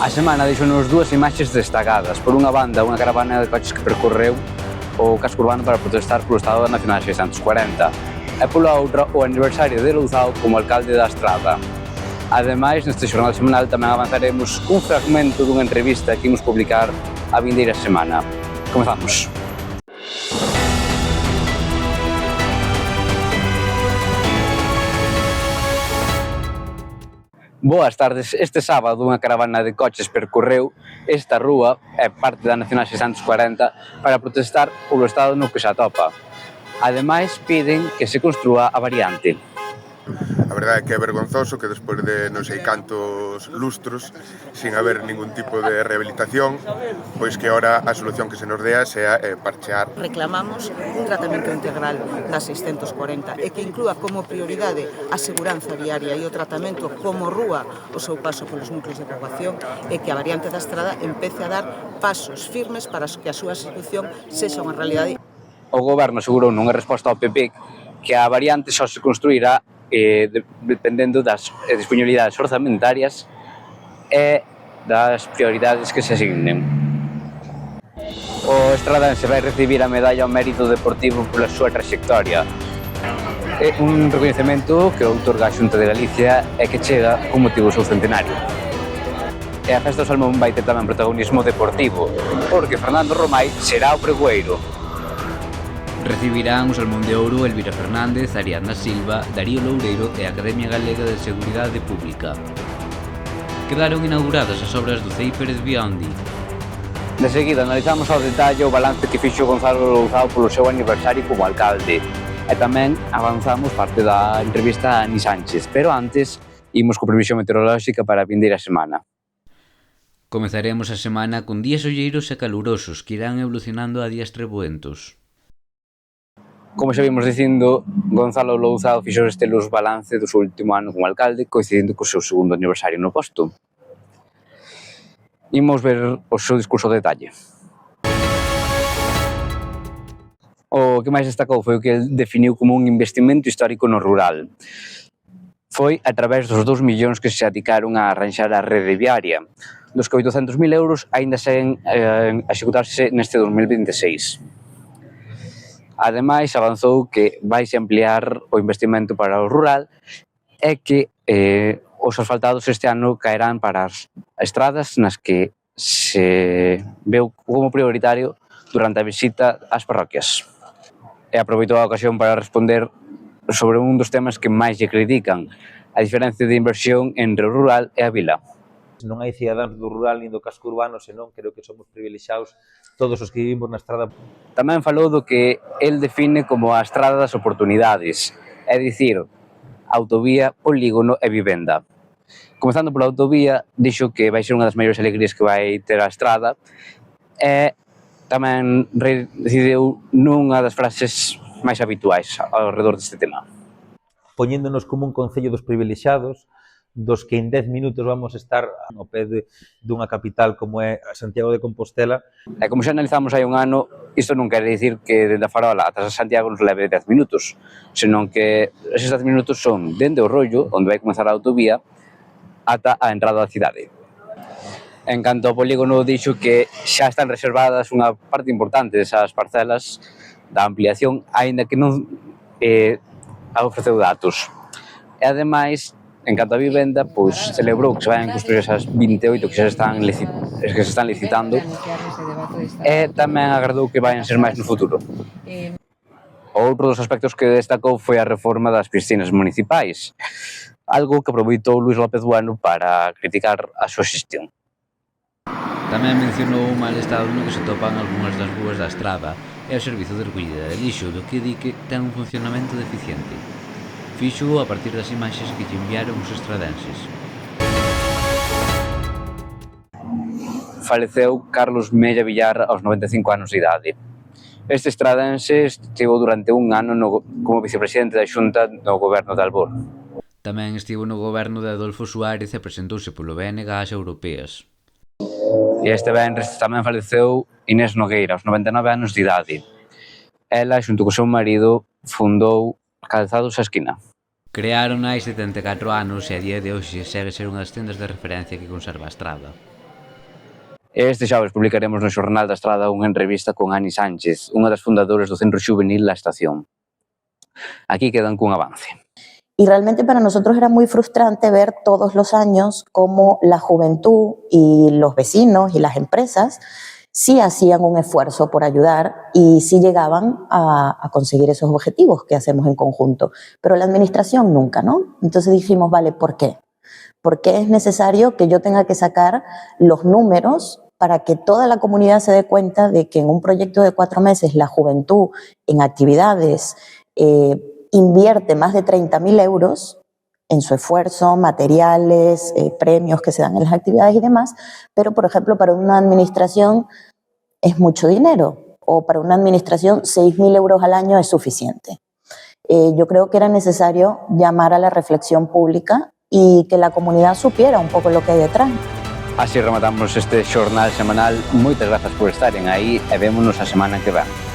A semana deixou-nos dúas imaxes destacadas. Por unha banda, unha caravana de coches que percorreu o casco urbano para protestar polo Estado da Nacional 640 e pola outra o aniversario de Louzao como alcalde da Estrada. Ademais, neste xornal semanal tamén avanzaremos cun fragmento dunha entrevista que imos publicar a vindeira semana. Comezamos. Boas tardes. Este sábado unha caravana de coches percorreu esta rúa e parte da Nacional 640 para protestar polo estado no que se atopa. Ademais, piden que se construa a variante. A verdade é que é vergonzoso que despois de non sei cantos lustros, sin haber ningún tipo de rehabilitación, pois que ahora a solución que se nos dea sea parchear. Reclamamos un tratamento integral da 640 e que inclúa como prioridade a seguranza viaria e o tratamento como rúa o seu paso polos núcleos de poboación e que a variante da Estrada empece a dar pasos firmes para que a súa execución sexa unha realidade. O goberno asegurou nunha resposta ao PP que a variante só se construirá dependendo das disponibilidades orzamentarias e das prioridades que se asignen. O estradense vai recibir a medalla ao mérito deportivo pola súa trayectoria. É un recoñecemento que outorga a Xunta de Galicia e que chega con motivo do seu centenario. E a Festa do Salmón vai ter tamén protagonismo deportivo, porque Fernando Romai será o pregoeiro. Recibirán o Salmón de Ouro Elvira Fernández, Ariadna Silva, Darío Loureiro e a Academia Galega de Seguridade Pública. Quedaron inauguradas as obras do CEI Pérez Biondi. De seguida analizamos ao detalle o balance que fixo Gonzalo Louzao polo seu aniversario como alcalde e tamén avanzamos parte da entrevista a Ani Sánchez, pero antes imos co previsión meteorolóxica para a vindeira semana. Comezaremos a semana con días olleiros e calurosos que irán evolucionando a días treboentos. Como xa vimos dicindo, Gonzalo Louzao fixo este luz balance do seu último ano como alcalde, coincidindo co seu segundo aniversario no posto. Imos ver o seu discurso de detalle. O que máis destacou foi o que el definiu como un investimento histórico no rural. Foi a través dos 2 millóns que se adicaron a arranxar a rede viaria, dos que 800.000 euros aínda seguen a executarse neste 2026. Ademais, avanzou que vaise ampliar o investimento para o rural e que os asfaltados este ano caerán para as estradas nas que se veu como prioritario durante a visita ás parroquias. E aproveitou a ocasión para responder sobre un dos temas que máis lle critican, a diferencia de inversión entre o rural e a vila. Non hai cidadáns do rural nin do casco urbano, senón creo que somos privilexiados todos os que vivimos na estrada. Tamén falou do que el define como a estrada das oportunidades, é dicir, autovía, polígono e vivenda. Comezando pola autovía, dixo que vai ser unha das maiores alegrías que vai ter a estrada e tamén decidiu nunha das frases máis habituais ao redor deste tema. Poñéndonos como un concello dos privilexiados, dos que en 10 minutos vamos estar ao pé dunha capital como é Santiago de Compostela. E como xa analizamos hai un ano, isto non quere dicir que dende a Farola ata Santiago nos leve 10 minutos, senón que eses 10 minutos son dende o rollo, onde vai comenzar a autovía, ata a entrada da cidade. En canto ao polígono, dixo que xa están reservadas unha parte importante desas parcelas da ampliación, aínda que non ofreceu datos. E ademais, en canto a vivenda, pois celebrou que se vayan construir esas 28 que se están licitando e tamén agardou que vayan ser máis no futuro. Outro dos aspectos que destacou foi a reforma das piscinas municipais, algo que aproveitou Luís López Bueno para criticar a súa xestión. Tamén mencionou o mal estado no que se topan algunhas das rúas da estrada e o servizo de recollida de lixo, do que di que ten un funcionamento deficiente. Fíxoo a partir das imaxes que lle enviaron os estradenses. Faleceu Carlos Mella Villar aos 95 anos de idade. Este estradense estivo durante un ano como vicepresidente da Xunta no goberno de Albor. Tamén estivo no goberno de Adolfo Suárez e presentouse polo BNG ás europeas. E este venres tamén faleceu Inés Nogueira aos 99 anos de idade. Ela, xunto co seu marido, fundou Calzados á Esquina. Crearon hai 74 anos e a día de hoxe segue ser unha das tendas de referencia que conserva a estrada. Este xoves publicaremos no Xornal da Estrada unha entrevista con Ani Sánchez, unha das fundadoras do Centro Xuvenil La Estación. Aquí quedan cun avance. Y realmente para nosotros era muy frustrante ver todos los años cómo la juventud y los vecinos y las empresas sí hacían un esfuerzo por ayudar y sí llegaban a conseguir esos objetivos que hacemos en conjunto, pero la administración nunca, ¿no? Entonces dijimos, vale, ¿por qué? ¿Por qué es necesario que yo tenga que sacar los números para que toda la comunidad se dé cuenta de que en un proyecto de 4 meses la juventud en actividades invierte más de 30.000 euros en su esfuerzo, materiales, premios que se dan en las actividades y demás, pero por ejemplo para una administración es mucho dinero, o para una administración 6.000 euros al año es suficiente. Yo creo que era necesario llamar a la reflexión pública y que la comunidad supiera un poco lo que hay detrás. Así rematamos este xornal semanal. Moitas grazas por estaren aí e vémonos a semana que ven.